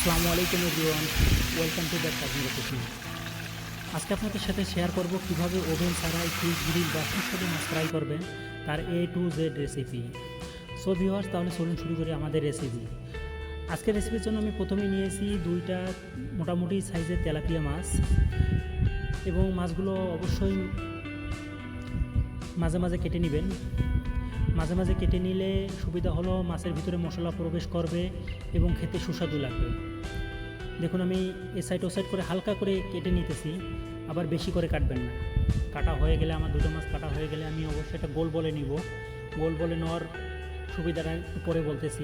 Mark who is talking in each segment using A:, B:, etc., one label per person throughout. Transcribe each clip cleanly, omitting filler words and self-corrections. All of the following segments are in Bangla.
A: আসসালামু আলাইকুম everyone, welcome to the cousin recipe. আজকে আপনাদের সাথে শেয়ার করব কিভাবে ওভেন ছাড়াই ফিশ গ্রিল বা সুস্বাদু মাছ ফ্রাই করবেন, তার A to Z recipe. So viewers, তাহলে চলুন শুরু করি আমাদের রেসিপি। আজকের রেসিপির জন্য আমি প্রথমেই নিয়েছি দুইটা মোটামুটি সাইজের তেলাপিয়া মাছ, এবং মাছগুলো অবশ্যই মাঝে মাঝে কেটে নেবেন। মাঝে মাঝে কেটে নিলে সুবিধা হলো মাছের ভিতরে মশলা প্রবেশ করবে এবং খেতে সুস্বাদু লাগবে। দেখুন, আমি এ সাইড ও সাইড করে হালকা করে কেটে নিতেছি, আবার বেশি করে কাটবেন না। কাটা হয়ে গেলে, আমার দুটো মাছ কাটা হয়ে গেলে আমি অবশ্যই এটা গোল বলে নিব। গোল বলে নেওয়ার সুবিধাটা পরে বলতেছি।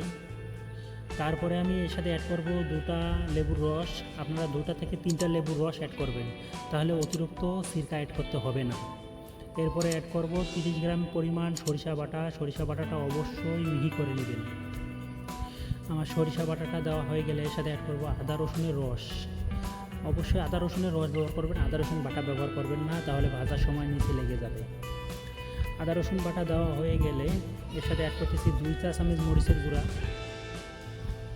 A: তারপরে আমি এর সাথে অ্যাড করব দুটা লেবুর রস। আপনারা 2টা থেকে 3টা লেবুর রস অ্যাড করবেন, তাহলে অতিরিক্ত সিরকা অ্যাড করতে হবে না। এরপরে অ্যাড করব 30 গ্রাম পরিমাণ সরিষা বাটা। সরিষা বাটাটা অবশ্যই মিহি করে নেবেন। আমার সরিষা বাটাটা দেওয়া হয়ে গেলে এর সাথে অ্যাড করব আদা রসুনের রস। অবশ্যই আদা রসুনের রস ব্যবহার করবেন, আদা রসুন বাটা ব্যবহার করবেন না, তাহলে ভাজার সময় নিচে লেগে যাবে। আদা রসুন বাটা দেওয়া হয়ে গেলে এর সাথে অ্যাড করতেছি 2 চা চামচ মরিচের গুঁড়া,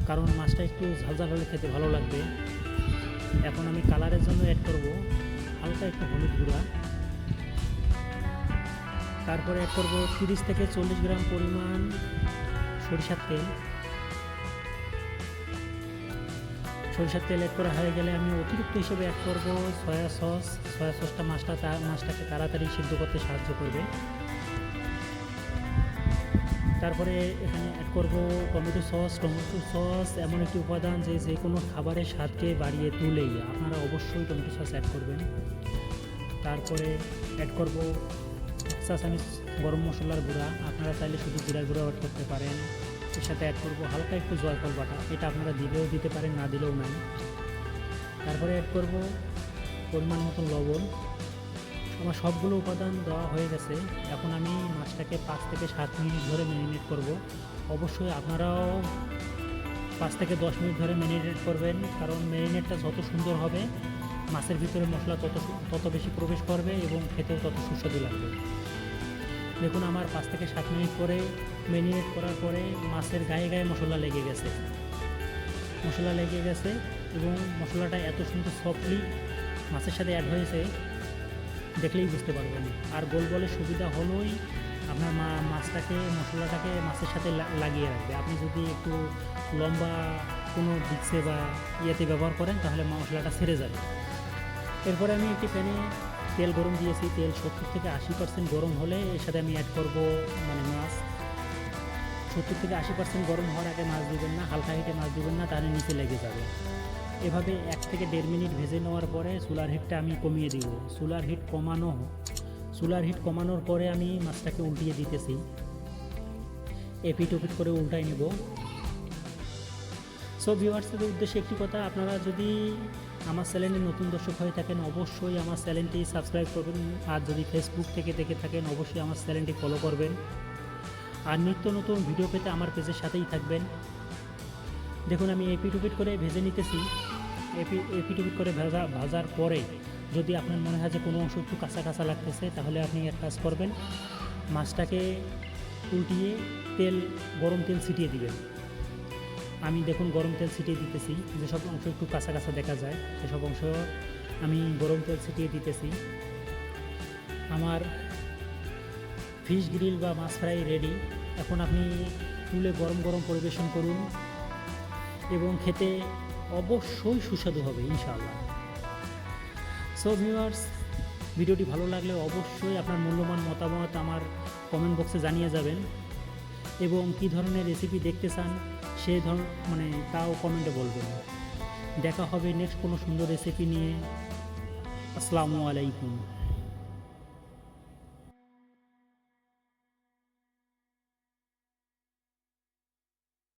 A: কারণ মাছটা একটু ঝালঝাল হলে খেতে ভালো লাগবে। এখন আমি কালারের জন্য অ্যাড করব হালকা একটু হলুদ গুঁড়া। তারপরে অ্যাড করব 30 থেকে 40 গ্রাম পরিমাণ সরিষার তেল। সরিষার তেল অ্যাড করা হয়ে গেলে আমি অতিরিক্ত হিসেবে অ্যাড করব সয়া সস। সয়া সসটা মাছটাকে তাড়াতাড়ি সিদ্ধ করতে সাহায্য করবে। তারপরে এখানে অ্যাড করব টমেটো সস। টমেটো সস এমন একটি উপাদান যে কোনো খাবারের স্বাদকে বাড়িয়ে তুলেই, আপনারা অবশ্যই টমেটো সস অ্যাড করবেন। তারপরে অ্যাড করব 1 চা চামচ গরম মশলার গুঁড়া। আপনারা চাইলে শুধু জিরার গুঁড়া অ্যাড করতে পারেন। এর সাথে অ্যাড করব হালকা একটু জয়ফল বাটা, এটা আপনারা দিলেও দিতে পারেন, না দিলেও নাই। তারপরে অ্যাড করব পরিমাণ মতো লবণ। আমার সবগুলো উপাদান দেওয়া হয়ে গেছে। এখন আমি মাছটাকে 5 থেকে 7 মিনিট ধরে ম্যারিনেট করব। অবশ্যই আপনারাও 5 থেকে 10 মিনিট ধরে ম্যারিনেট করবেন, কারণ ম্যারিনেটটা যত সুন্দর হবে মাছের ভিতরে মশলা তত বেশি প্রবেশ করবে এবং খেতেও তত সুস্বাদু লাগবে। দেখুন, আমার 5 থেকে 7 মিনিট পরে ম্যারিনেট করার পরে মাছের গায়ে গায়ে মশলা লেগে গেছে এবং মশলাটা এত সুন্দর সফটলি মাছের সাথে অ্যাড হয়েছে, দেখলেই বুঝতে পারবেন। আর গোল বলে সুবিধা হলোই আপনার মশলাটাকে মাছের সাথে লাগিয়ে রাখবে। আপনি যদি একটু লম্বা কোনো ডিক্সে বা ইয়েতে ব্যবহার করেন, তাহলে মশলাটা ছেড়ে যাবে। এরপরে আমি একটি প্যানে তেল গরম দিয়েছি। তেল 70 থেকে 80% গরম হলে এর সাথে আমি অ্যাড করব মাছ। 70 থেকে 80% গরম হওয়ার আগে মাছ দিবেন না, হালকা হিটে মাছ দিবেন না, তাহলে নিচে লেগে যাবে। এভাবে 1 থেকে 1.5 মিনিট ভেজে নেওয়ার পরে চুলার হিটটা আমি কমিয়ে দিব। চুলার হিট কমানোর পরে আমি মাছটাকে উল্টিয়ে দিতেছি। এপিট ওপিট করে উল্টাই নেব। সো ভিউয়ার্সদের উদ্দেশ্যে একটি কথা, আপনারা যদি আমার চ্যানেলে নতুন দর্শক হয়ে থাকেন, অবশ্যই আমার চ্যানেলটি সাবস্ক্রাইব করবেন। আর যদি ফেসবুক থেকে দেখে থাকেন, অবশ্যই আমার চ্যানেলটি ফলো করবেন। আর নিত্য নতুন ভিডিও পেতে আমার পেজের সাথেই থাকবেন। দেখুন, আমি এপিট ওপিট করে ভেজে নিতেছি। এপিট ওপিট করে ভাজার পরে যদি আপনার মনে হয় যে কোনো অংশ একটু কাঁচা কাঁচা লাগতেছে, তাহলে আপনি এক কাজ করবেন, মাছটাকে উল্টিয়ে গরম তেল ছিটিয়ে দিবেন। আমি দেখুন গরম তেল ছিটিয়ে দিতেছি। যেসব অংশ একটু কাঁচা কাঁচা দেখা যায় সেসব অংশ আমি গরম তেল ছিটিয়ে দিতেছি। আমার ফিশ গ্রিল বা মাছ ফ্রাই রেডি। এখন আপনি তুলে গরম গরম পরিবেশন করুন এবং খেতে অবশ্যই সুস্বাদু হবে ইনশাআল্লাহ। সো ভিউয়ার্স, ভিডিওটি ভালো লাগলে অবশ্যই আপনার মূল্যবান মতামত আমার কমেন্ট বক্সে জানিয়ে যাবেন, এবং কী ধরনের রেসিপি দেখতে চান তাও কমেন্টে বলবেন। দেখা হবে নেক্সট কোনো সুন্দর রেসিপি নিয়ে। আসসালামু আলাইকুম।